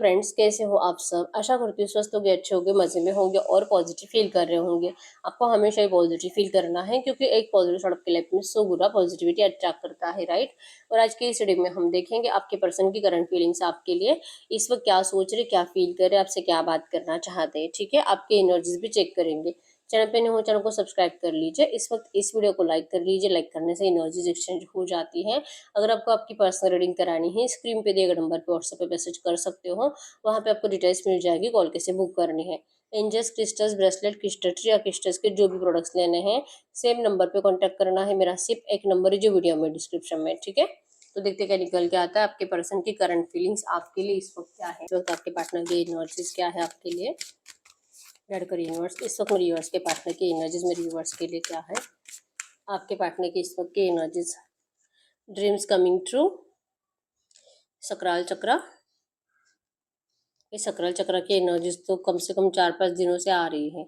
Friends, कैसे हो आप सब। आशा करती हूँ स्वस्थ होंगे, अच्छे होंगे, मजे में होंगे और पॉजिटिव फील कर रहे होंगे। आपको हमेशा ही पॉजिटिव फील करना है क्योंकि एक पॉजिटिव थॉट आपकी लाइफ में सो गुना पॉजिटिविटी अट्रैक्ट करता है, राइट। और आज की इस वीडियो में हम देखेंगे आपके पर्सन की करंट फीलिंग्स आपके लिए इस वक्त क्या सोच रहे, क्या फील कर रहे, आपसे क्या बात करना चाहते हैं। ठीक है, आपके एनर्जीज भी चेक करेंगे। चैनल पे नहीं हो, चैनल को सब्सक्राइब कर लीजिए। इस वक्त इस वीडियो को लाइक कर लीजिए। लाइक करने से एनर्जीज एक्सचेंज हो जाती है। अगर आपको आपकी पर्सनल रीडिंग करानी है, स्क्रीन पे दिए गए नंबर पे व्हाट्सएप पे मैसेज कर सकते हो। वहाँ पे आपको डिटेल्स मिल जाएगी, कॉल कैसे बुक करनी है। एंजल्स, क्रिस्टल्स, ब्रेसलेट, क्रिस्टल या क्रिस्टल्स के जो भी प्रोडक्ट्स लेने हैं, सेम नंबर पे कांटेक्ट करना है। मेरा सिर्फ एक नंबर है जो वीडियो में डिस्क्रिप्शन में, ठीक है। तो देखते क्या निकल के आता है। आपके पर्सन की करंट फीलिंग्स आपके लिए इस वक्त क्या है, इस वक्त आपके पार्टनर की एनर्जीज क्या है आपके लिए। रेड कर यूनिवर्स, इस वक्त मेरे यूनिवर्स के पार्टनर की एनर्जीज मेरे यूनिवर्स के लिए क्या है। आपके पार्टनर की इस वक्त की एनर्जीज। ड्रीम्स कमिंग ट्रू, सकराल चक्रा। ये सकराल चक्र की एनर्जीज तो कम से कम 4-5 दिनों से आ रही है।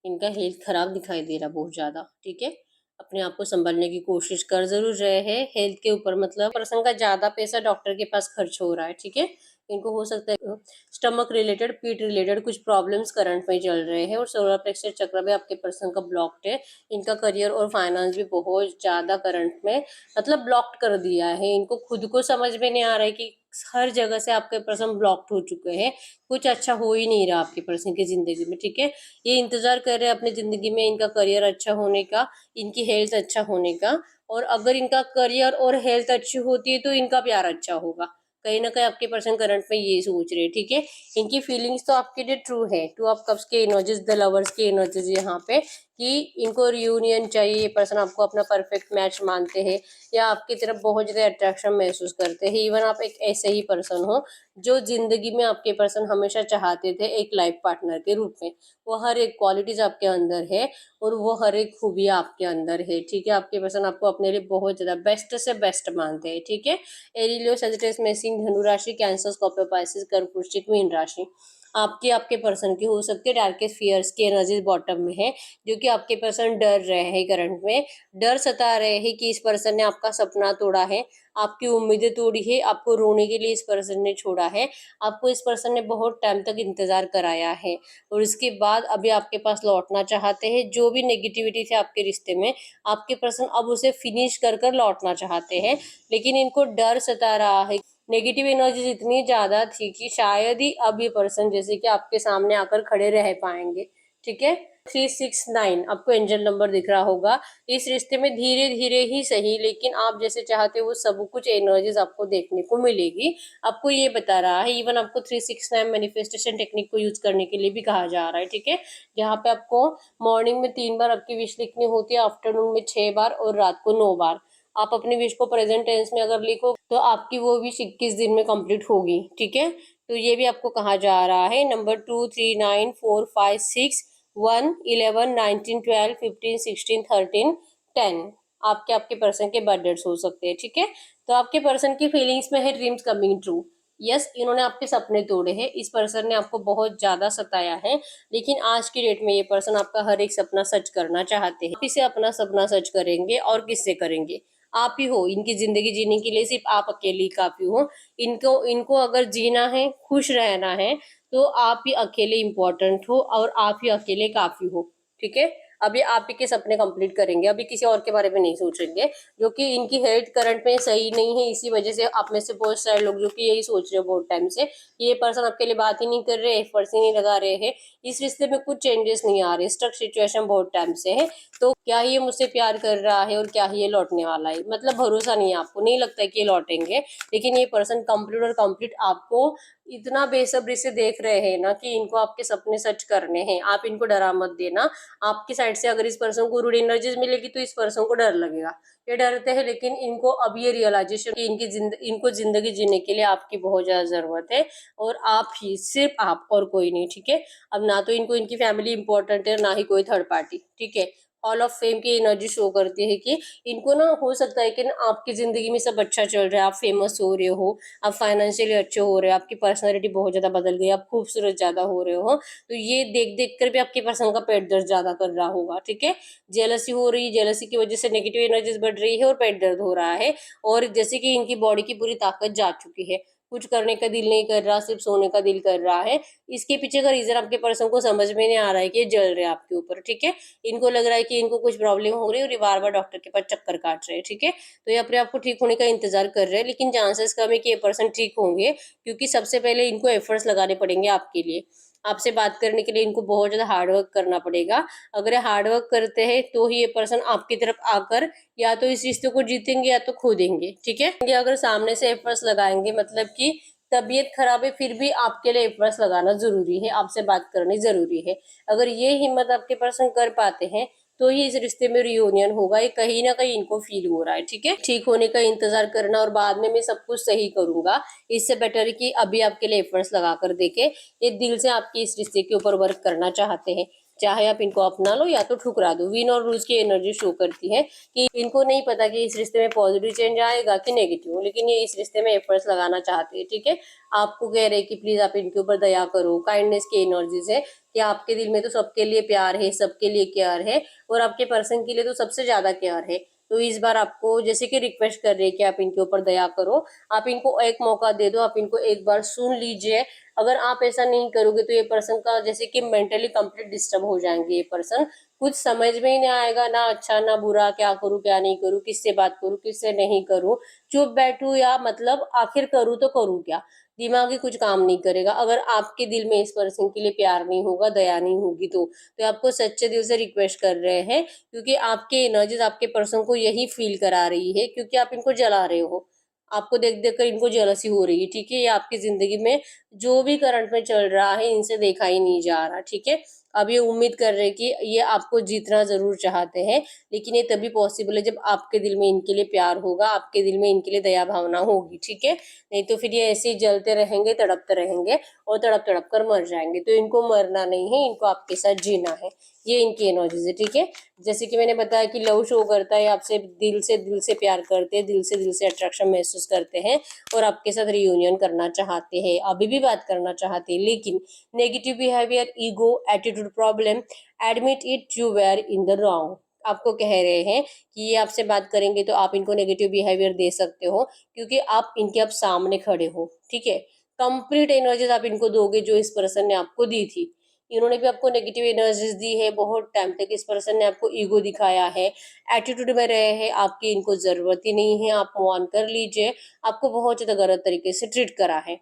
इनका हेल्थ खराब दिखाई दे रहा बहुत ज्यादा, ठीक है। अपने आप को संभालने की कोशिश कर जरूर रहे हैं। हेल्थ के ऊपर मतलब पर्सन का ज्यादा पैसा डॉक्टर के पास खर्च हो रहा है, ठीक है। इनको हो सकता है स्टमक रिलेटेड, पीठ रिलेटेड कुछ प्रॉब्लम्स करंट में चल रहे हैं और सोलर प्लेक्सस चक्र में आपके पर्सन का ब्लॉक्ड है। इनका करियर और फाइनेंस भी बहुत ज्यादा करंट में मतलब ब्लॉक्ड कर दिया है। इनको खुद को समझ में नहीं आ रहा है कि हर जगह से आपके पर्सन ब्लॉक्ड हो चुके हैं। कुछ अच्छा हो ही नहीं रहा आपके पर्सन की जिंदगी में, ठीक है। ये इंतजार कर रहे हैं अपनी जिंदगी में इनका करियर अच्छा होने का, इनकी हेल्थ अच्छा होने का। और अगर इनका करियर और हेल्थ अच्छी होती है तो इनका प्यार अच्छा होगा। कहीं ना कहीं आपके पर्सन करंट में ये सोच रहे हैं, ठीक है। इनकी फीलिंग्स तो आपके लिए ट्रू है। टू ऑफ कप्स के एनर्जीज, द लवर्स की एनर्जीज यहाँ पे कि इनको रियूनियन चाहिए। ये पर्सन आपको अपना परफेक्ट मैच मानते हैं या आपकी तरफ बहुत ज्यादा अट्रैक्शन महसूस करते हैं। इवन आप एक ऐसे ही पर्सन हो जो जिंदगी में आपके पर्सन हमेशा चाहते थे एक लाइफ पार्टनर के रूप में। वो हर एक क्वालिटीज आपके अंदर है और वो हर एक खूबियां आपके अंदर है, ठीक है। आपके पर्सन आपको अपने लिए बहुत ज्यादा बेस्ट से बेस्ट मानते हैं, ठीक है। एरिलियो, सजिटेरियस, मेषिंग, धनु राशि, कैंसर, स्कॉर्पियो, पाइसेस, कर्क, वृश्चिक, मीन राशि। आपके पर्सन की हो सकती है डार्केस्ट फियर्स की एनर्जी बॉटम में है, जो कि आपके पर्सन डर रहे हैं करंट में। डर सता रहे हैं कि इस पर्सन ने आपका सपना तोड़ा है, आपकी उम्मीदें तोड़ी है, आपको रोने के लिए इस पर्सन ने छोड़ा है। आपको इस पर्सन ने बहुत टाइम तक इंतजार कराया है और इसके बाद अभी आपके पास लौटना चाहते हैं। जो भी नेगेटिविटी थे आपके रिश्ते में, आपके पर्सन अब उसे फिनिश कर कर लौटना चाहते हैं। लेकिन इनको डर सता रहा है। नेगेटिव एनर्जीज इतनी ज्यादा थी कि शायद ही अब ये पर्सन जैसे कि आपके सामने आकर खड़े रह पाएंगे, ठीक है। 369 आपको एंजल नंबर दिख रहा होगा। इस रिश्ते में धीरे धीरे ही सही, लेकिन आप जैसे चाहते हो वो सब कुछ एनर्जीज आपको देखने को मिलेगी। आपको ये बता रहा है। इवन आपको 369 मैनिफेस्टेशन टेक्निक को यूज करने के लिए भी कहा जा रहा है, ठीक है। जहाँ पे आपको मॉर्निंग में 3 बार आपकी विश लिखनी होती है, आफ्टरनून में 6 बार और रात को 9 बार। आप अपनी विश को प्रेजेंट टेंस में अगर लिखो तो आपकी वो विश 21 दिन में कंप्लीट होगी, ठीक है। तो ये भी आपको कहा जा रहा है। नंबर 2, 3, 9, 4, 5, 6, 1, 11, 19, 12, 15, 16, 13, 10 आपके आपके पर्सन के बर्थ डेट्स हो सकते हैं, ठीक है। तो आपके पर्सन की फीलिंग्स में है ड्रीम्स कमिंग ट्रू। यस, इन्होंने आपके सपने तोड़े हैं। इस पर्सन ने आपको बहुत ज्यादा सताया है, लेकिन आज की डेट में ये पर्सन आपका हर एक सपना सच करना चाहते हैं। आप इसे अपना सपना सच करेंगे और किससे करेंगे? आप ही हो। इनकी जिंदगी जीने के लिए सिर्फ आप अकेले ही काफी हो। इनको इनको अगर जीना है, खुश रहना है, तो आप ही अकेले इम्पोर्टेंट हो और आप ही अकेले काफी हो, ठीक है। अभी आप ही के सपने कंप्लीट करेंगे, अभी किसी और के बारे में नहीं सोचेंगे। जो कि इनकी हेल्थ करंट में सही नहीं है, इसी वजह से आप में से बहुत सारे लोग जो कि यही सोच रहे हो बहुत टाइम से, ये पर्सन आपके लिए बात ही नहीं कर रहे, एफर्ट्स ही नहीं लगा रहे हैं। इस रिश्ते में कुछ चेंजेस नहीं आ रहे, स्टक सिचुएशन बहुत टाइम से है। तो क्या ये मुझसे प्यार कर रहा है और क्या ही ये लौटने वाला है, मतलब भरोसा नहीं है। आपको नहीं लगता है कि ये लौटेंगे, लेकिन ये पर्सन कंप्लीट और कंप्लीट आपको इतना बेसब्री से देख रहे हैं ना कि इनको आपके सपने सच करने हैं। आप इनको डरा मत देना। आपकी साइड से अगर इस पर्सन को रूड एनर्जीज मिलेगी तो इस पर्सन को डर लगेगा। ये डरते हैं, लेकिन इनको अब ये रियलाइजेशन कि इनको जिंदगी जीने के लिए आपकी बहुत ज्यादा जरूरत है और आप ही, सिर्फ आप और कोई नहीं, ठीक है। अब ना तो इनको इनकी फैमिली इंपॉर्टेंट है, ना ही कोई थर्ड पार्टी, ठीक है। हॉल ऑफ फेम की एनर्जी शो करती है कि इनको ना हो सकता है कि ना आपकी जिंदगी में सब अच्छा चल रहा है, आप फेमस हो रहे हो, आप फाइनेंशियली अच्छे हो रहे हो, आपकी पर्सनालिटी बहुत ज्यादा बदल गई, आप खूबसूरत ज्यादा हो रहे हो। तो ये देख देख कर भी आपके पर्सन का पेट दर्द ज्यादा कर रहा होगा, ठीक है। जेलसी हो रही है, जेलसी की वजह से नेगेटिव एनर्जीज बढ़ रही है और पेट दर्द हो रहा है। और जैसे कि इनकी बॉडी की पूरी ताकत जा चुकी है, कुछ करने का दिल नहीं कर रहा, सिर्फ सोने का दिल कर रहा है। इसके पीछे का रीजन आपके पर्सन को समझ में नहीं आ रहा है कि ये जल रहे हैं आपके ऊपर, ठीक है। इनको लग रहा है कि इनको कुछ प्रॉब्लम हो रही है और ये बार बार डॉक्टर के पास चक्कर काट रहे हैं, ठीक है। तो ये अपने आप को ठीक होने का इंतजार कर रहे हैं, लेकिन चांसेस कम है कि ये पर्सन ठीक होंगे, क्योंकि सबसे पहले इनको एफर्ट्स लगाने पड़ेंगे आपके लिए। आपसे बात करने के लिए इनको बहुत ज्यादा हार्ड वर्क करना पड़ेगा। अगर ये हार्ड वर्क करते हैं तो ही ये पर्सन आपकी तरफ आकर या तो इस रिश्ते को जीतेंगे या तो खो देंगे, ठीक है। ये अगर सामने से एफर्ट्स लगाएंगे, मतलब कि तबीयत खराब है फिर भी आपके लिए एफर्ट्स लगाना जरूरी है, आपसे बात करनी जरूरी है। अगर ये हिम्मत आपके पर्सन कर पाते हैं तो ही इस रिश्ते में रियूनियन होगा। ये कहीं ना कहीं इनको फील हो रहा है, ठीक है। ठीक होने का इंतजार करना और बाद में मैं सब कुछ सही करूंगा, इससे बेटर है कि अभी आपके लिए एफर्ट्स लगा कर देखे। ये दिल से आपकी इस रिश्ते के ऊपर वर्क करना चाहते हैं, चाहे आप इनको अपना लो या तो ठुकरा दो। विन और लूज की एनर्जी शो करती है कि इनको नहीं पता कि इस रिश्ते में पॉजिटिव चेंज आएगा कि नेगेटिव, लेकिन ये इस रिश्ते में एफर्ट्स लगाना चाहते हैं, ठीक है। आपको कह रहे हैं कि प्लीज आप इनके ऊपर दया करो। काइंडनेस की एनर्जीज है कि आपके दिल में तो सबके लिए प्यार है, सबके लिए केयर है, और आपके पर्सन के लिए तो सबसे ज्यादा केयर है। तो इस बार आपको जैसे कि रिक्वेस्ट कर रहे हैं कि आप इनके ऊपर दया करो, आप इनको एक मौका दे दो, आप इनको एक बार सुन लीजिए। अगर आप ऐसा नहीं करोगे तो ये पर्सन का जैसे कि मेंटली कंप्लीट डिस्टर्ब हो जाएंगे। ये पर्सन कुछ समझ में ही नहीं आएगा, ना अच्छा ना बुरा, क्या करूं क्या नहीं करूं, किससे बात करूं किससे नहीं करूं, चुप बैठूं या मतलब आखिर करूं तो करूं क्या। दिमाग ही कुछ काम नहीं करेगा। अगर आपके दिल में इस पर्सन के लिए प्यार नहीं होगा, दया नहीं होगी तो आपको सच्चे दिल से रिक्वेस्ट कर रहे हैं, क्योंकि आपके एनर्जीज आपके पर्सन को यही फील करा रही है, क्योंकि आप इनको जला रहे हो। आपको देख देख कर इनको जेलसी हो रही है, ठीक है। ये आपकी जिंदगी में जो भी करंट में चल रहा है इनसे देखा ही नहीं जा रहा, ठीक है। अब ये उम्मीद कर रहे हैं कि ये आपको जीतना जरूर चाहते हैं, लेकिन ये तभी पॉसिबल है जब आपके दिल में इनके लिए प्यार होगा, आपके दिल में इनके लिए दया भावना होगी, ठीक है। नहीं तो फिर ये ऐसे ही जलते रहेंगे, तड़पते रहेंगे और तड़प तड़प कर मर जाएंगे। तो इनको मरना नहीं है, इनको आपके साथ जीना है। ये इनकी एनर्जीज है, ठीक है। जैसे कि मैंने बताया कि लव शो करता है, आपसे दिल से प्यार करते हैं, दिल से अट्रैक्शन महसूस करते हैं और आपके साथ रियूनियन करना चाहते हैं, अभी भी बात करना चाहते हैं। लेकिन negative behaviour, ego, attitude problem, admit it you were in the wrong. आपको कह रहे हैं कि ये आपसे बात करेंगे तो आप इनको नेगेटिव बिहेवियर दे सकते हो, क्योंकि आप इनके अब सामने खड़े हो, ठीक है। कंप्लीट एनर्जीज आप इनको दोगे जो इस पर्सन ने आपको दी थी। इन्होंने भी आपको नेगेटिव एनर्जीज दी है, बहुत टाइम तक इस पर्सन ने आपको ईगो दिखाया है, एटीट्यूड में रहे हैं, आपकी इनको जरूरत ही नहीं है, आप मूव ऑन कर लीजिए। आपको बहुत ज्यादा गलत तरीके से ट्रीट करा है,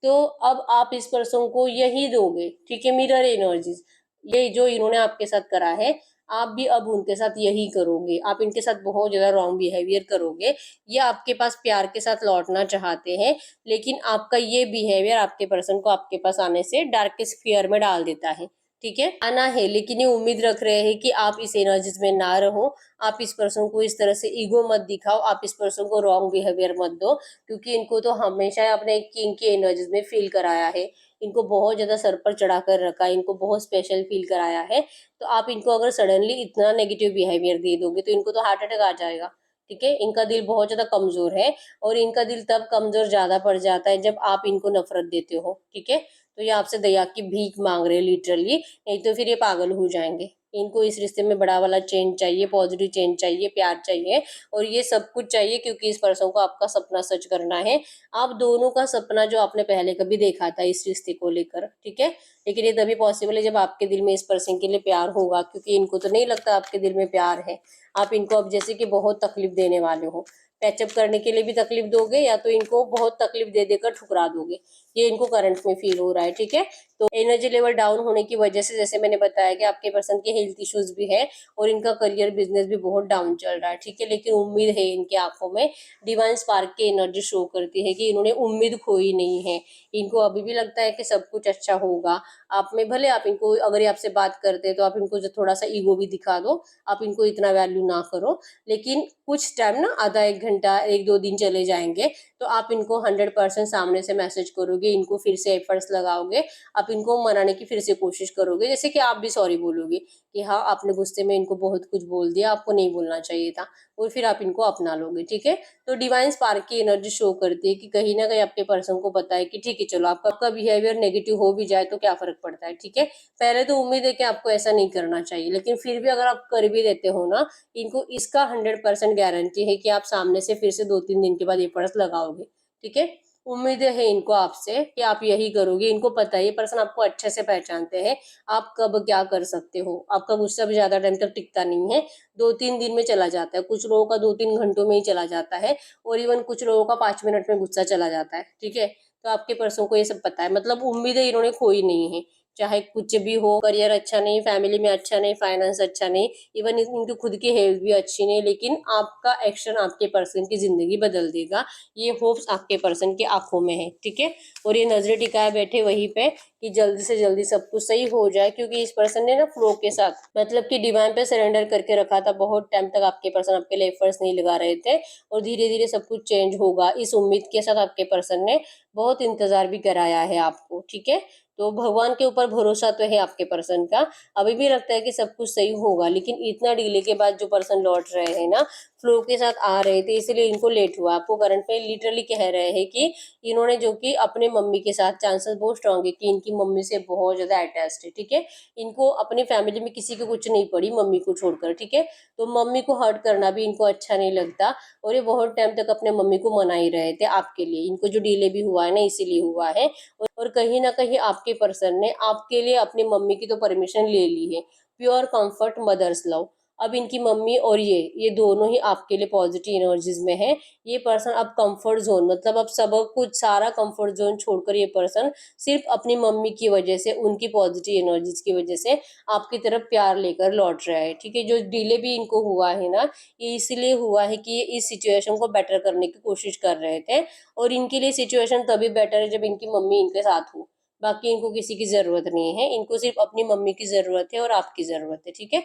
तो अब आप इस पर्सन को यही दोगे, ठीक है। मिरर एनर्जीज, ये जो इन्होंने आपके साथ करा है आप भी अब उनके साथ यही करोगे। आप इनके साथ बहुत ज्यादा रॉन्ग बिहेवियर करोगे। ये आपके पास प्यार के साथ लौटना चाहते हैं, लेकिन आपका ये बिहेवियर आपके पर्सन को आपके पास आने से डार्केस्ट फियर में डाल देता है, ठीक है। आना है, लेकिन ये उम्मीद रख रहे हैं कि आप इस एनर्जीज में ना रहो। आप इस पर्सन को इस तरह से ईगो मत दिखाओ, आप इस पर्सन को रॉन्ग बिहेवियर मत दो, क्योंकि इनको तो हमेशा अपने किंग की एनर्जीज में फील कराया है। इनको बहुत ज्यादा सर पर चढ़ा कर रखा है, इनको बहुत स्पेशल फील कराया है। तो आप इनको अगर सडनली इतना नेगेटिव बिहेवियर दे दोगे तो इनको तो हार्ट अटैक आ जाएगा, ठीक है। इनका दिल बहुत ज्यादा कमजोर है, और इनका दिल तब कमजोर ज्यादा पड़ जाता है जब आप इनको नफरत देते हो, ठीक है। तो ये आपसे दया की भीख मांग रहे हैं लिटरली, नहीं तो फिर ये पागल हो जाएंगे। इनको इस रिश्ते में बड़ा वाला चेंज चाहिए, पॉजिटिव चेंज चाहिए, प्यार चाहिए, और ये सब कुछ चाहिए, क्योंकि इस पर्सन को आपका सपना सच करना है। आप दोनों का सपना जो आपने पहले कभी देखा था इस रिश्ते को लेकर, ठीक है। लेकिन ये तभी पॉसिबल है जब आपके दिल में इस पर्सन के लिए प्यार होगा, क्योंकि इनको तो नहीं लगता आपके दिल में प्यार है। आप इनको अब जैसे कि बहुत तकलीफ देने वाले हो, पैचअप करने के लिए भी तकलीफ दोगे या तो इनको बहुत तकलीफ दे देकर ठुकरा दोगे। ये इनको करंट में फील हो रहा है, ठीक है। तो एनर्जी लेवल डाउन होने की वजह से, जैसे मैंने बताया कि आपके पर्सन के हेल्थ इश्यूज भी है और इनका करियर बिजनेस भी बहुत डाउन चल रहा है, ठीक है। लेकिन उम्मीद है इनके आंखों में, डिवाइन स्पार्क की एनर्जी शो करती है कि इन्होंने उम्मीद खोई नहीं है। इनको अभी भी लगता है कि सब कुछ अच्छा होगा। आप में भले आप इनको, अगर ये आपसे बात करते हैं तो आप इनको जो थोड़ा सा ईगो भी दिखा दो, आप इनको इतना वैल्यू ना करो, लेकिन कुछ टाइम ना, आधा एक घंटा, एक दो दिन चले जाएंगे तो आप इनको 100% सामने से मैसेज करोगे, इनको फिर से एफर्ट्स लगाओगे, आप इनको मनाने की फिर से कोशिश करोगे, जैसे कि आप भी सॉरी बोलोगे कि हाँ आपने गुस्से में इनको बहुत कुछ बोल दिया, आपको नहीं बोलना चाहिए था, और फिर आप इनको अपना लोगे, ठीक है। तो डिवाइन स्पार्क की एनर्जी शो करती है कि कहीं ना कहीं आपके पर्सन को पता है कि ठीक है चलो, आपका बिहेवियर नेगेटिव हो भी जाए तो क्या फर्क पड़ता है, ठीक है। पहले तो उम्मीद है कि आपको ऐसा नहीं करना चाहिए, लेकिन फिर भी अगर आप कर भी देते हो ना, इनको इसका 100% गारंटी है कि आप सामने से फिर से 2-3 दिन के बाद एफर्ट्स लगाओगे, ठीक है। उम्मीदें हैं इनको आपसे कि आप यही करोगे। इनको पता है, ये पर्सन आपको अच्छे से पहचानते हैं, आप कब क्या कर सकते हो। आपका गुस्सा भी ज़्यादा टाइम तक टिकता नहीं है, 2-3 दिन में चला जाता है। कुछ लोगों का 2-3 घंटों में ही चला जाता है और इवन कुछ लोगों का 5 मिनट में गुस्सा चला जाता है, ठीक है? तो आपके पर्सन को ये सब पता है, मतलब उम्मीदें इन्होंने खोई नहीं है। चाहे कुछ भी हो, करियर अच्छा नहीं, फैमिली में अच्छा नहीं, फाइनेंस अच्छा नहीं, इवन इनकी खुद की हेल्थ भी अच्छी नहीं, लेकिन आपका एक्शन आपके पर्सन की ज़िंदगी बदल देगा। ये होप्स आपके पर्सन की आँखों में है, ठीक है? और ये नज़रें टिकाए बैठे वहीं पे कि जल्दी से जल्दी सब कुछ सही हो जाए, क्योंकि इस पर्सन ने ना फ्लो के साथ, मतलब कि डिवाइन पे सरेंडर करके रखा था। बहुत टाइम तक आपके पर्सन आपके लिए एफर्ट्स नहीं लगा रहे थे और धीरे-धीरे सब कुछ चेंज होगा, इस उम्मीद के साथ आपके पर्सन ने बहुत इंतज़ार भी कराया है आपको, ठीक है? तो भगवान के ऊपर भरोसा तो है आपके पर्सन का, अभी भी लगता है कि सब कुछ सही होगा, लेकिन इतना डिले के बाद जो पर्सन लौट रहे हैं ना, फ्लो के साथ आ रहे थे, इसलिए इनको लेट हुआ। आपको करंट में लिटरली कह रहे हैं कि इन्होंने जो कि अपने मम्मी के साथ, चांसेस बहुत स्ट्रांग है कि इनकी मम्मी से बहुत ज़्यादा अटैच्ड है, ठीक है? इनको अपनी फैमिली में किसी की कुछ नहीं पड़ी मम्मी को छोड़कर, ठीक है? तो मम्मी को हर्ट करना भी इनको अच्छा नहीं लगता और ये बहुत टाइम तक अपने मम्मी को मना ही रहे थे आपके लिए। इनको जो डिले भी हुआ है ना, इसीलिए हुआ है। और कहीं ना कहीं आपके पर्सन ने आपके लिए अपनी मम्मी की तो परमिशन ले ली है। Pure comfort, mother's love. अब इनकी मम्मी और ये दोनों ही आपके लिए पॉजिटिव एनर्जीज में है। ये पर्सन अब कंफर्ट जोन, मतलब अब सब कुछ सारा कंफर्ट जोन छोड़कर ये पर्सन सिर्फ अपनी मम्मी की वजह से, उनकी पॉजिटिव एनर्जीज की वजह से आपकी तरफ प्यार लेकर लौट रहा है, ठीक है? जो डिले भी इनको हुआ है ना, ये इसलिए हुआ है कि ये इस सिचुएशन को बेटर करने की कोशिश कर रहे थे और इनके लिए सिचुएशन तभी बेटर है जब इनकी मम्मी इनके साथ हो। बाकी इनको किसी की ज़रूरत नहीं है, इनको सिर्फ़ अपनी मम्मी की ज़रूरत है और आपकी ज़रूरत है, ठीक है?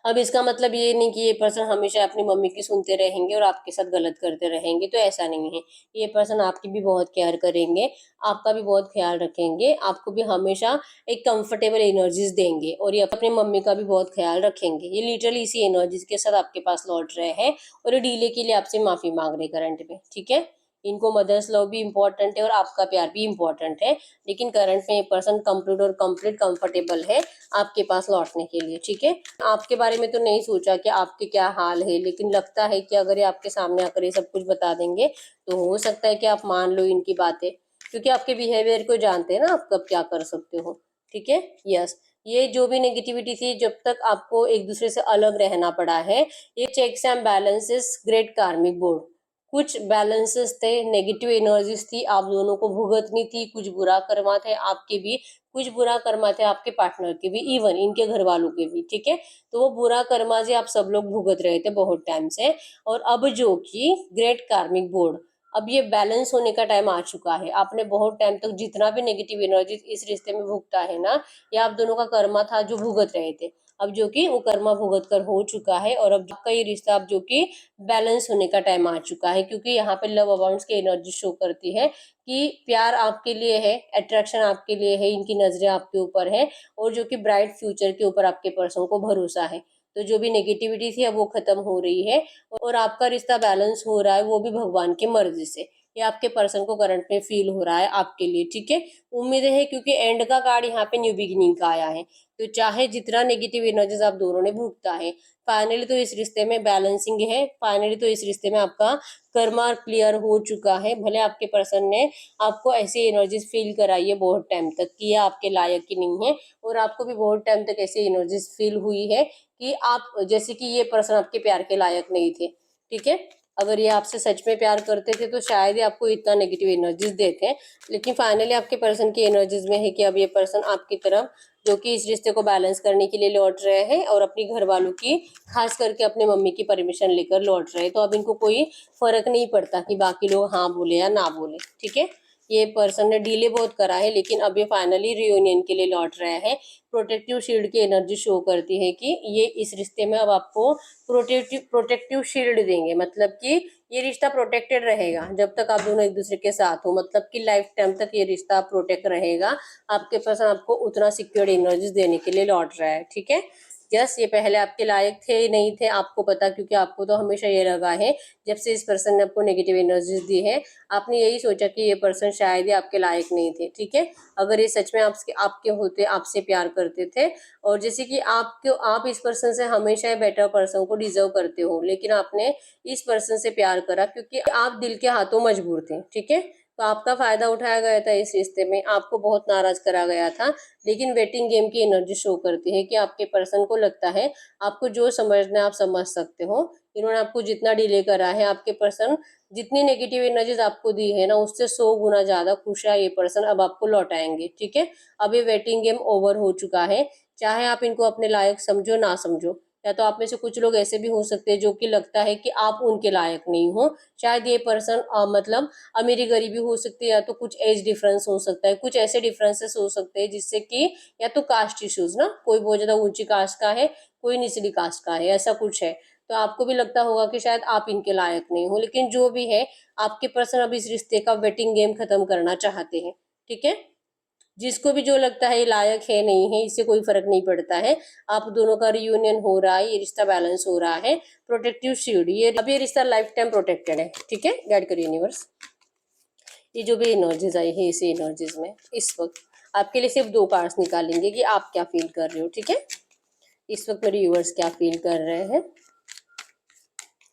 अब इसका मतलब ये नहीं कि ये पर्सन हमेशा अपनी मम्मी की सुनते रहेंगे और आपके साथ गलत करते रहेंगे, तो ऐसा नहीं है। ये पर्सन आपकी भी बहुत केयर करेंगे, आपका भी बहुत ख़्याल रखेंगे, आपको भी हमेशा एक कंफर्टेबल एनर्जीज़ देंगे और ये अपनी मम्मी का भी बहुत ख़्याल रखेंगे। ये लिटरली इसी एनर्जीज़ के साथ आपके पास लौट रहे हैं और ये डिले के लिए आपसे माफ़ी माँग रहे हैं करंट में, ठीक है? इनको मदर्स लव भी इम्पोर्टेंट है और आपका प्यार भी इम्पोर्टेंट है, लेकिन करंट में ये पर्सन कंप्लीट कंफर्टेबल है आपके पास लौटने के लिए, ठीक है? आपके बारे में तो नहीं सोचा कि आपके क्या हाल है, लेकिन लगता है कि अगर ये आपके सामने आकर ये सब कुछ बता देंगे, तो हो सकता है कि आप मान लो इनकी बातें, क्योंकि आपके बिहेवियर को जानते हैं ना आप कब क्या कर सकते हो, ठीक है? यस, ये जो भी नेगेटिविटी थी, जब तक आपको एक दूसरे से अलग रहना पड़ा है, ये चेक्स एंड बैलेंसेस ग्रेट कार्मिक बोर्ड, कुछ बैलेंसेस थे, नेगेटिव एनर्जीज थी, आप दोनों को भुगतनी थी, कुछ बुरा कर्मा थे आपके भी, कुछ बुरा कर्मा थे आपके पार्टनर के भी, इवन इनके घर वालों के भी, ठीक है? तो वो बुरा कर्मा जी आप सब लोग भुगत रहे थे बहुत टाइम से, और अब जो कि ग्रेट कार्मिक बोर्ड, अब ये बैलेंस होने का टाइम आ चुका है। आपने बहुत टाइम तक जितना भी नेगेटिव एनर्जी इस रिश्ते में भुगता है ना, ये आप दोनों का कर्मा था जो भुगत रहे थे, अब जो कि वो कर्मा भुगत कर हो चुका है और अब आपका ये रिश्ता अब जो कि बैलेंस होने का टाइम आ चुका है, क्योंकि यहाँ पे लव अबाउंड्स की एनर्जी शो करती है कि प्यार आपके लिए है, अट्रैक्शन आपके लिए है, इनकी नजरें आपके ऊपर है और जो कि ब्राइट फ्यूचर के ऊपर आपके पर्सन को भरोसा है। तो जो भी नेगेटिविटी थी अब वो खत्म हो रही है और आपका रिश्ता बैलेंस हो रहा है, वो भी भगवान की मर्जी से। ये आपके पर्सन को करंट में फील हो रहा है आपके लिए, ठीक है? उम्मीद है, क्योंकि एंड का कार्ड यहाँ पे न्यू बिगिनिंग का आया है, तो चाहे जितना नेगेटिव एनर्जीज आप दोनों ने भुगता है, फाइनली तो इस रिश्ते में बैलेंसिंग है, फाइनली तो इस रिश्ते में आपका कर्मा क्लियर हो चुका है। भले आपके पर्सन ने आपको ऐसी एनर्जीज फील कराई है बहुत टाइम तक कि ये आपके लायक ही नहीं है, और आपको भी बहुत टाइम तक ऐसी एनर्जीज फील हुई है कि आप, जैसे कि ये पर्सन आपके प्यार के लायक नहीं थे, ठीक है? अगर ये आपसे सच में प्यार करते थे तो शायद ही आपको इतना नेगेटिव एनर्जीज देते, लेकिन फाइनली आपके पर्सन की एनर्जीज में है कि अब ये पर्सन आपकी तरफ, जो कि इस रिश्ते को बैलेंस करने के लिए लौट रहे हैं और अपनी घर वालों की, खास करके अपने मम्मी की परमिशन लेकर लौट रहे हैं। तो अब इनको कोई फर्क नहीं पड़ता कि बाकी लोग हाँ बोले या ना बोले, ठीक है? ये पर्सन ने डिले बहुत करा है, लेकिन अब ये फाइनली रियूनियन के लिए लौट रहे हैं। प्रोटेक्टिव शील्ड की एनर्जी शो करती है कि ये इस रिश्ते में अब आपको प्रोटेक्टिव शील्ड देंगे, मतलब कि ये रिश्ता प्रोटेक्टेड रहेगा जब तक आप दोनों एक दूसरे के साथ हो, मतलब कि लाइफ टाइम तक ये रिश्ता प्रोटेक्ट रहेगा। आपके पर्सन आपको उतना सिक्योर्ड एनर्जीज देने के लिए लौट रहा है, ठीक है? यस, ये पहले आपके लायक थे ही नहीं थे, आपको पता, क्योंकि आपको तो हमेशा ये लगा है, जब से इस पर्सन ने आपको नेगेटिव एनर्जीज दी है, आपने यही सोचा कि ये पर्सन शायद ही आपके लायक नहीं थे, ठीक है? अगर ये सच में आपके आपके होते, आपसे प्यार करते थे, और जैसे कि आप इस पर्सन से हमेशा बेटर पर्सन को डिजर्व करते हो, लेकिन आपने इस पर्सन से प्यार करा क्योंकि आप दिल के हाथों मजबूर थे, ठीक है? तो आपका फायदा उठाया गया था इस रिश्ते में, आपको बहुत नाराज करा गया था। लेकिन वेटिंग गेम की एनर्जी शो करती है कि आपके पर्सन को लगता है आपको जो समझना है आप समझ सकते हो। इन्होंने आपको जितना डिले करा है, आपके पर्सन जितनी नेगेटिव एनर्जीज आपको दी है ना, उससे 100 गुना ज्यादा खुश है ये पर्सन, अब आपको लौटाएंगे। ठीक है, अब ये वेटिंग गेम ओवर हो चुका है। चाहे आप इनको अपने लायक समझो ना समझो, या तो आप में से कुछ लोग ऐसे भी हो सकते हैं जो कि लगता है कि आप उनके लायक नहीं हो। शायद ये पर्सन मतलब अमीरी गरीबी हो सकती है, या तो कुछ एज डिफरेंस हो सकता है, कुछ ऐसे डिफरेंसेस हो सकते हैं जिससे कि, या तो कास्ट इश्यूज ना, कोई बहुत ज्यादा ऊंची कास्ट का है, कोई निचली कास्ट का है, ऐसा कुछ है। तो आपको भी लगता होगा कि शायद आप इनके लायक नहीं हो, लेकिन जो भी है, आपके पर्सन अब इस रिश्ते का वेटिंग गेम खत्म करना चाहते हैं। ठीक है, जिसको भी जो लगता है ये लायक है नहीं है, इससे कोई फर्क नहीं पड़ता है। आप दोनों का रियूनियन हो रहा है, ये रिश्ता बैलेंस हो रहा है। प्रोटेक्टिव शील्ड, ये अब ये रिश्ता लाइफ टाइम प्रोटेक्टेड है। ठीक है, गाइड करिए यूनिवर्स। ये जो भी एनर्जीज आई है, इसी एनर्जीज में इस वक्त आपके लिए सिर्फ 2 कार्ड्स निकालेंगे कि आप क्या फील कर रहे हो। ठीक है, इस वक्त मेरे व्यूअर्स क्या फील कर रहे हैं,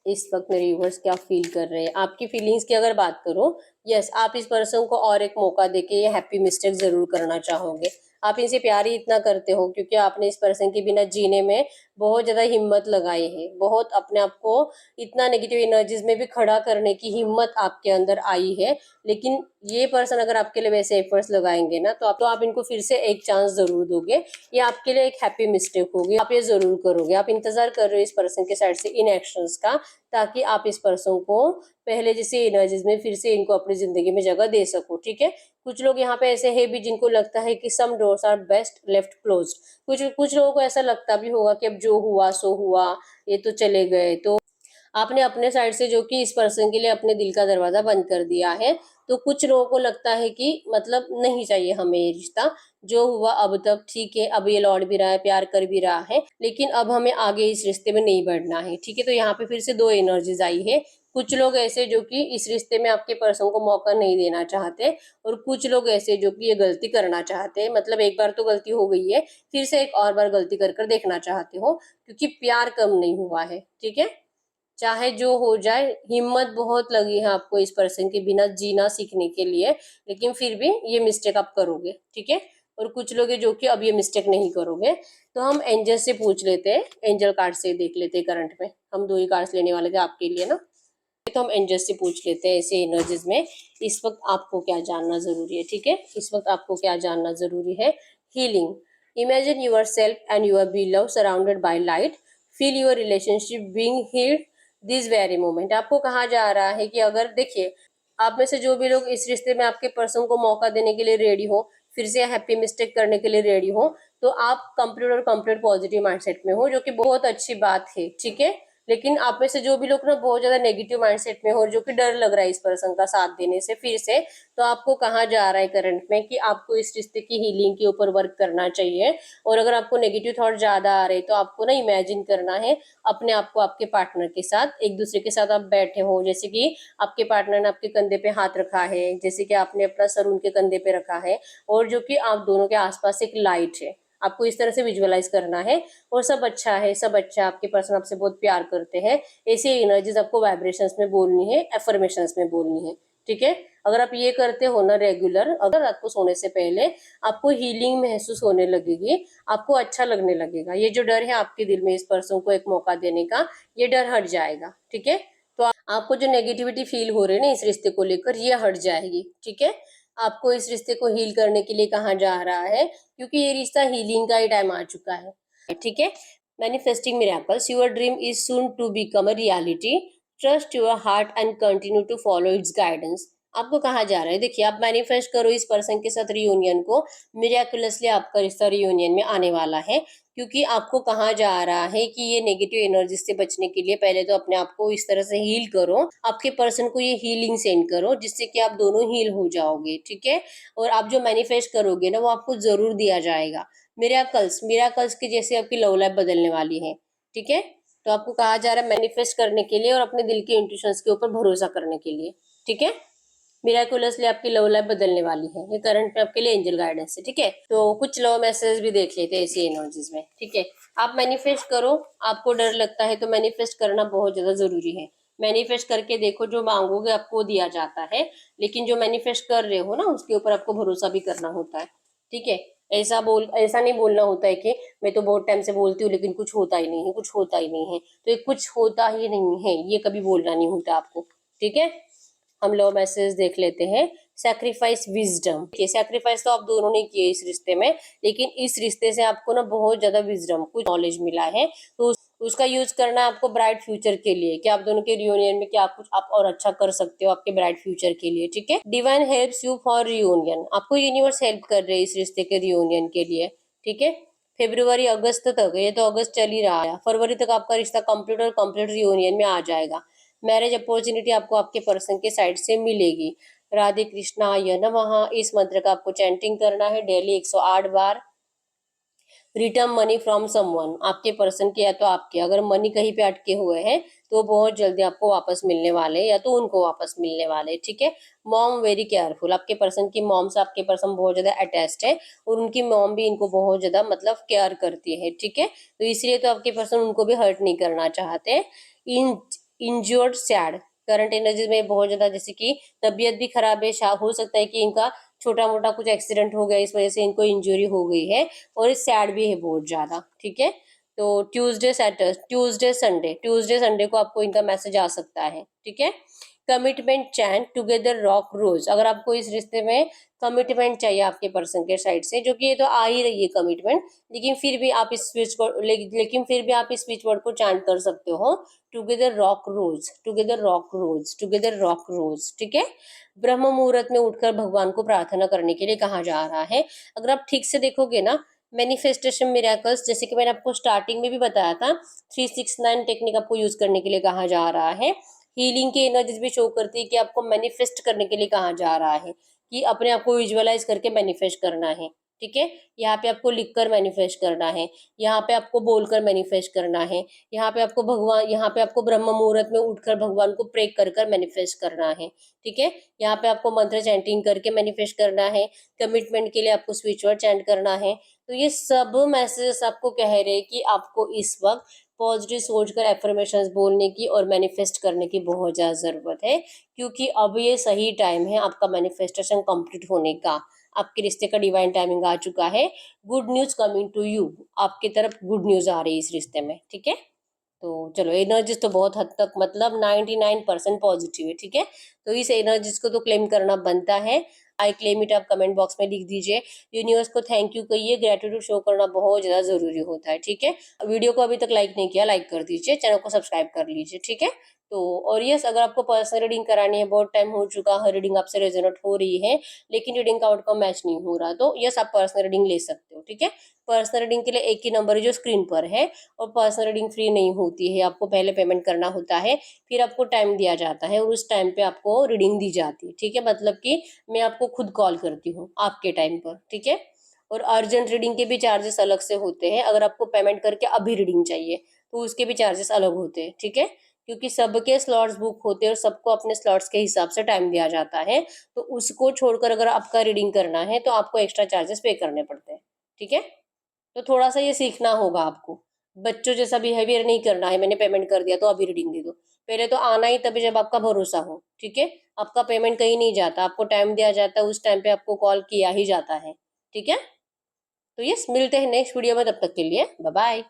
इस वक्त मेरे व्यूअर्स क्या फील कर रहे हैं। आपकी फीलिंग्स की अगर बात करो, यस, आप इस पर्सन को और एक मौका देके ये हैप्पी मिस्टेक जरूर करना चाहोगे। आप इनसे प्यार ही इतना करते हो क्योंकि आपने इस पर्सन के बिना जीने में बहुत ज्यादा हिम्मत लगाई है, बहुत अपने आप को इतना नेगेटिव एनर्जीज में भी खड़ा करने की हिम्मत आपके अंदर आई है। लेकिन ये पर्सन अगर आपके लिए वैसे एफर्ट्स लगाएंगे ना, तो आप इनको फिर से एक चांस जरूर दोगे। ये आपके लिए एक हैप्पी मिस्टेक होगी, आप ये जरूर करोगे। आप इंतजार कर रहे हो इस पर्सन के साइड से इन एक्शंस का, ताकि आप इस पर्सन को पहले जैसे एनर्जीज में फिर से इनको अपनी जिंदगी में जगह दे सको। ठीक है, कुछ लोग यहाँ पे ऐसे हैं भी जिनको लगता है कि some doors are best left closed. कुछ कुछ लोगों को ऐसा लगता भी होगा कि अब जो हुआ सो हुआ, ये तो चले गए। तो आपने अपने साइड से जो कि इस पर्सन के लिए अपने दिल का दरवाजा बंद कर दिया है। तो कुछ लोगों को लगता है कि मतलब नहीं चाहिए हमें ये रिश्ता, जो हुआ अब तक ठीक है, अब ये लौट भी रहा है, प्यार कर भी रहा है, लेकिन अब हमें आगे इस रिश्ते में नहीं बढ़ना है। ठीक है, तो यहाँ पे फिर से 2 एनर्जीज आई है। कुछ लोग ऐसे जो कि इस रिश्ते में आपके पर्सन को मौका नहीं देना चाहते, और कुछ लोग ऐसे जो कि ये गलती करना चाहते हैं। मतलब एक बार तो गलती हो गई है, फिर से एक और बार गलती कर कर देखना चाहते हो, क्योंकि प्यार कम नहीं हुआ है। ठीक है, चाहे जो हो जाए, हिम्मत बहुत लगी है आपको इस पर्सन के बिना जीना सीखने के लिए, लेकिन फिर भी ये मिस्टेक आप करोगे। ठीक है, और कुछ लोग हैं जो कि अब ये मिस्टेक नहीं करोगे। तो हम एंजल से पूछ लेते हैं, एंजल कार्ड से देख लेते हैं। करंट में हम 2 ही कार्ड्स लेने वाले थे आपके लिए ना, तो हम एंजल से पूछ लेते हैं ऐसे एनर्जीज में इस वक्त आपको क्या जानना जरूरी है। ठीक है, इस वक्त आपको क्या जानना जरूरी है। Healing, imagine yourself and your beloved surrounded by light, feel your relationship being healed this very moment. आपको कहा जा रहा है कि अगर देखिए, आप में से जो भी लोग इस रिश्ते में आपके पर्सन को मौका देने के लिए रेडी हो, फिर से हैप्पी मिस्टेक करने के लिए रेडी हो, तो आप कंप्लीट और कंप्लीट पॉजिटिव माइंडसेट में हो, जो कि बहुत अच्छी बात है। ठीक है, लेकिन आप में से जो भी लोग ना बहुत ज्यादा नेगेटिव माइंडसेट में हो, जो कि डर लग रहा है इस पर्सन का साथ देने से फिर से, तो आपको कहा जा रहा है करंट में कि आपको इस रिश्ते की हीलिंग के ऊपर वर्क करना चाहिए। और अगर आपको नेगेटिव थॉट ज्यादा आ रहे, तो आपको ना इमेजिन करना है अपने आप को आपके पार्टनर के साथ, एक दूसरे के साथ आप बैठे हो, जैसे कि आपके पार्टनर ने आपके कंधे पे हाथ रखा है, जैसे कि आपने अपना सर उनके कंधे पे रखा है, और जो कि आप दोनों के आसपास एक लाइट है। आपको इस तरह से विजुअलाइज करना है, और सब अच्छा है, सब अच्छा, आपके पर्सन आपसे बहुत प्यार करते हैं, ऐसी एनर्जीज आपको वाइब्रेशंस में बोलनी है, एफर्मेशंस में बोलनी है। ठीक है, अगर आप ये करते हो ना रेगुलर, अगर रात को सोने से पहले, आपको हीलिंग महसूस होने लगेगी, आपको अच्छा लगने लगेगा। ये जो डर है आपके दिल में इस पर्सन को एक मौका देने का, ये डर हट जाएगा। ठीक है, तो आपको जो नेगेटिविटी फील हो रही है ना इस रिश्ते को लेकर, ये हट जाएगी। ठीक है, आपको इस रिश्ते को हील करने के लिए कहा जा रहा है, क्योंकि ये रिश्ता हीलिंग का ही टाइम आ चुका है। ठीक है, manifesting miracles, your dream is soon to become a reality, trust your heart and continue to follow its guidance. आपको कहा जा रहा है, देखिए, आप मैनिफेस्ट करो इस पर्सन के साथ रियूनियन को, मिरेकुलसली आपका रिश्ता रियूनियन में आने वाला है। क्योंकि आपको कहा जा रहा है कि ये नेगेटिव एनर्जी से बचने के लिए पहले तो अपने आप को इस तरह से हील करो, आपके पर्सन को ये हीलिंग सेंड करो, जिससे कि आप दोनों हील हो जाओगे। ठीक है, और आप जो मैनिफेस्ट करोगे ना, वो आपको जरूर दिया जाएगा। मिराकल्स, मिराकल्स की जैसे आपकी लव लाइफ बदलने वाली है। ठीक है, तो आपको कहा जा रहा है मैनिफेस्ट करने के लिए और अपने दिल के इंट्यूशंस के ऊपर भरोसा करने के लिए। ठीक है, मिराकुलसली आपकी लव लाइफ बदलने वाली है। ये करंट में आपके लिए एंजल गाइडेंस है। ठीक है, तो कुछ लव मैसेज भी देख लेते हैं ऐसी एनर्जीज में। ठीक है, आप मैनिफेस्ट करो, आपको डर लगता है तो मैनिफेस्ट करना बहुत ज्यादा जरूरी है। मैनिफेस्ट करके देखो, जो मांगोगे आपको दिया जाता है, लेकिन जो मैनिफेस्ट कर रहे हो ना उसके ऊपर आपको भरोसा भी करना होता है। ठीक है, ऐसा नहीं बोलना होता है कि मैं तो बहुत टाइम से बोलती हूँ लेकिन कुछ होता ही नहीं है, कुछ होता ही नहीं है, तो ये कुछ होता ही नहीं है ये कभी बोलना नहीं होता आपको। ठीक है, हम लोग मैसेज देख लेते हैं। सैक्रिफाइस विजडम, सैक्रिफाइस तो आप दोनों ने किए इस रिश्ते में, लेकिन इस रिश्ते से आपको ना बहुत ज्यादा विजडम, कुछ नॉलेज मिला है, तो उसका यूज करना है आपको ब्राइट फ्यूचर के लिए, कि आप दोनों के रियूनियन में क्या कुछ आप और अच्छा कर सकते हो आपके ब्राइट फ्यूचर के लिए। ठीक है, divine helps you for reunion, आपको यूनिवर्स हेल्प कर रहे हैं इस रिश्ते के रियूनियन के लिए। ठीक है, फेब्रुवरी अगस्त तक, ये तो अगस्त चल ही रहा है, फरवरी तक आपका रिश्ता कंप्लीट और कंप्लीट रियूनियन में आ जाएगा। मैरिज अपॉर्चुनिटी आपको आपके पर्सन के साइड से मिलेगी। राधे कृष्णा य नमः, इस मंत्र का आपको चैंटिंग करना है daily 108 bar. Return money from someone, आपके पर्सन के या तो आपके, अगर मनी कहीं पे अटके हुए हैं तो बहुत जल्दी आपको वापस मिलने वाले, या तो उनको वापस मिलने वाले। ठीक है, मॉम वेरी केयरफुल, आपके पर्सन की मॉम से आपके पर्सन बहुत ज्यादा अटैच्ड है, और उनकी मॉम भी इनको बहुत ज्यादा मतलब केयर करती है। ठीक है, तो इसलिए तो आपके पर्सन उनको भी हर्ट नहीं करना चाहते। इन इंज्योर्ड सैड, करंट एनर्जी में बहुत ज्यादा, जैसे कि तबीयत भी खराब है, हो सकता है कि इनका छोटा मोटा कुछ एक्सीडेंट हो गया, इस वजह से इनको इंजरी हो गई है, और सैड भी है बहुत ज्यादा। ठीक है, तो ट्यूसडे संडे को आपको इनका मैसेज आ सकता है। ठीक है, कमिटमेंट चैन टुगेदर रॉक रोज, अगर आपको इस रिश्ते में कमिटमेंट चाहिए आपके पर्सन के साइड से, जो कि ये तो आ ही रही है कमिटमेंट, लेकिन फिर भी आप इस स्विच को लेकिन फिर भी आप इस स्विच वर्ड को चैंट कर सकते हो, टुगेदर रॉक रोज, टुगेदर रॉक रोज, टुगेदर रॉक रोज। ठीक है, ब्रह्म मुहूर्त में उठकर भगवान को प्रार्थना करने के लिए कहा जा रहा है। अगर आप ठीक से देखोगे ना, मैनिफेस्टेशन मिरेकल्स, जैसे कि मैंने आपको स्टार्टिंग में भी बताया था, 369 टेक्निक आपको यूज करने के लिए कहा जा रहा है। हीलिंग की एनर्जीज भी शो करती है कि आपको मैनिफेस्ट करने के लिए कहा जा रहा है, कि अपने आप को विजुअलाइज करके मैनिफेस्ट करना है। ठीक है, यहाँ पे आपको लिखकर मैनिफेस्ट करना है, यहाँ पे आपको बोलकर मैनिफेस्ट करना है, यहाँ पे आपको ब्रह्म मुहूर्त में उठकर भगवान को प्रे कर कर मैनिफेस्ट करना है। ठीक है, यहाँ पे आपको मंत्र चैंटिंग करके मैनिफेस्ट करना है। कमिटमेंट के लिए आपको स्विच वर्ड चैंट करना है। तो ये सब मैसेजेस आपको कह रहे हैं कि आपको इस वक्त पॉजिटिव सोचकर एफर्मेशंस बोलने की और मैनिफेस्ट करने की बहुत ज़्यादा ज़रूरत है, क्योंकि अब ये सही टाइम है आपका मैनिफेस्टेशन कंप्लीट होने का। आपके रिश्ते का डिवाइन टाइमिंग आ चुका है। Good news coming to you, आपकी तरफ गुड न्यूज़ आ रही है इस रिश्ते में। ठीक है, तो चलो, एनर्जीज तो बहुत हद तक मतलब 99% पॉजिटिव है। ठीक है, तो इस एनर्जीज को तो क्लेम करना बनता है। आई क्लेम इट, आप कमेंट बॉक्स में लिख दीजिए। यूनिवर्स को थैंक यू कहिए, ग्रेटिट्यूड शो करना बहुत ज्यादा जरूरी होता है। ठीक है, वीडियो को अभी तक लाइक नहीं किया, लाइक कर दीजिए, चैनल को सब्सक्राइब कर लीजिए। ठीक है, तो और यस, अगर आपको पर्सनल रीडिंग करानी है, बहुत टाइम हो चुका है रीडिंग आपसे रेजोनेट हो रही है, लेकिन रीडिंग का आउटकम मैच नहीं हो रहा, तो यस, आप पर्सनल रीडिंग ले सकते हो। ठीक है, पर्सनल रीडिंग के लिए एक ही नंबर है जो स्क्रीन पर है, और पर्सनल रीडिंग फ्री नहीं होती है, आपको पहले पेमेंट करना होता है, फिर आपको टाइम दिया जाता है, और उस टाइम पे आपको रीडिंग दी जाती है। ठीक है, मतलब कि मैं आपको खुद कॉल करती हूँ आपके टाइम पर। ठीक है, और अर्जेंट रीडिंग के भी चार्जेस अलग से होते हैं, अगर आपको पेमेंट करके अभी रीडिंग चाहिए तो उसके भी चार्जेस अलग होते हैं। ठीक है, क्योंकि सबके स्लॉट्स बुक होते हैं और सबको अपने स्लॉट्स के हिसाब से टाइम दिया जाता है, तो उसको छोड़कर अगर आपका रीडिंग करना है तो आपको एक्स्ट्रा चार्जेस पे करने पड़ते हैं। ठीक है, तो थोड़ा सा ये सीखना होगा आपको, बच्चों जैसा बिहेवियर नहीं करना है, मैंने पेमेंट कर दिया तो अभी रीडिंग दे दो। पहले तो आना ही तभी जब आपका भरोसा हो। ठीक है, आपका पेमेंट कहीं नहीं जाता, आपको टाइम दिया जाता है, उस टाइम पे आपको कॉल किया ही जाता है। ठीक है, तो यस, मिलते हैं नेक्स्ट वीडियो में, तब तक के लिए बाय बाय।